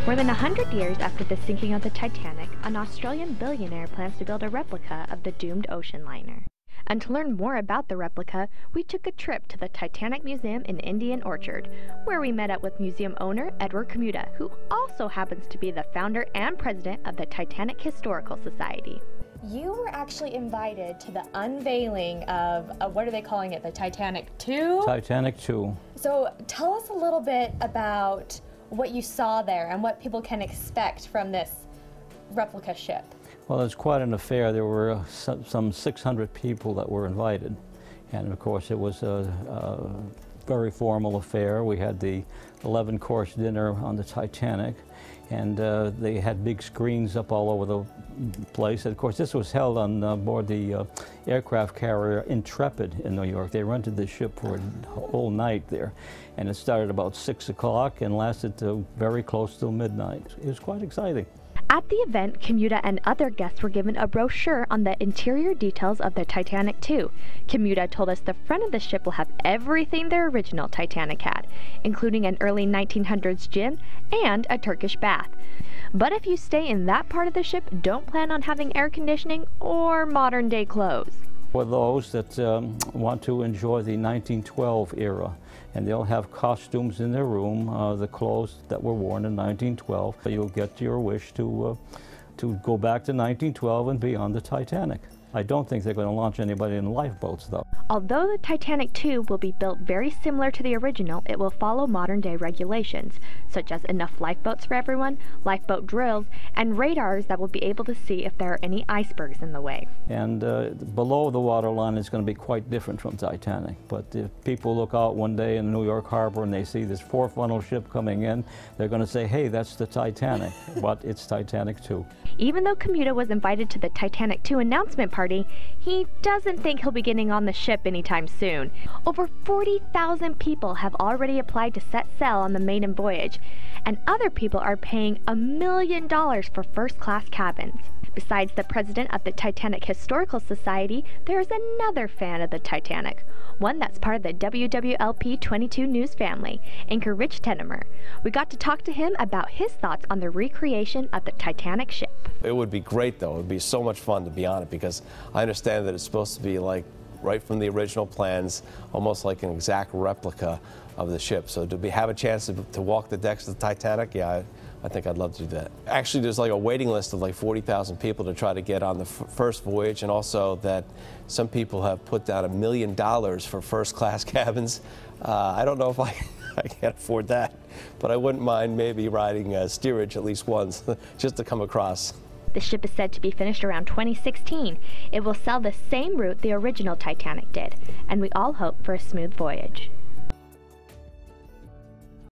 More than 100 years after the sinking of the Titanic, an Australian billionaire plans to build a replica of the doomed ocean liner. And to learn more about the replica, we took a trip to the Titanic Museum in Indian Orchard, where we met up with museum owner Edward Kamuda, who also happens to be the founder and president of the Titanic Historical Society. You were actually invited to the unveiling of, what are they calling it, the Titanic II? Titanic II. So tell us a little bit about what you saw there and what people can expect from this replica ship. Well, it's quite an affair. There were some 600 people that were invited, and of course it was a very formal affair. We had the 11-course dinner on the Titanic, and they had big screens up all over the place. And of course, this was held on board the aircraft carrier Intrepid in New York. They rented the ship for a whole night there, and it started about 6 o'clock and lasted till very close till midnight. It was quite exciting. At the event, Kamuda and other guests were given a brochure on the interior details of the Titanic II. Kamuda told us the front of the ship will have everything the original Titanic had, including an early 1900s gym and a Turkish bath. But if you stay in that part of the ship, don't plan on having air conditioning or modern-day clothes. For those that want to enjoy the 1912 era, and they'll have costumes in their room, the clothes that were worn in 1912. You'll get your wish to go back to 1912 and be on the Titanic. I don't think they're going to launch anybody in lifeboats, though. Although the Titanic II will be built very similar to the original, it will follow modern-day regulations, such as enough lifeboats for everyone, lifeboat drills, and radars that will be able to see if there are any icebergs in the way. And below the waterline is going to be quite different from Titanic. But if people look out one day in New York Harbor and they see this 4-funnel ship coming in, they're going to say, hey, that's the Titanic, but it's Titanic II. Even though Kamuda was invited to the Titanic II announcement party, he doesn't think he'll be getting on the ship anytime soon. Over 40,000 people have already applied to set sail on the maiden voyage, and other people are paying $1 million for first-class cabins. Besides the president of the Titanic Historical Society, there is another fan of the Titanic, one that's part of the WWLP 22 News family, anchor Rich Tenemer. We got to talk to him about his thoughts on the recreation of the Titanic ship. It would be great, though. It would be so much fun to be on it, because I understand that it's supposed to be like right from the original plans, almost like an exact replica of the ship. So to have a chance to walk the decks of the Titanic, yeah, I think I'd love to do that. Actually, there's like a waiting list of like 40,000 people to try to get on the first voyage, and also that some people have put down $1 million for first-class cabins. I don't know if I can't afford that, but I wouldn't mind maybe riding steerage at least once, just to come across. The ship is said to be finished around 2016. It will sail the same route the original Titanic did, and we all hope for a smooth voyage.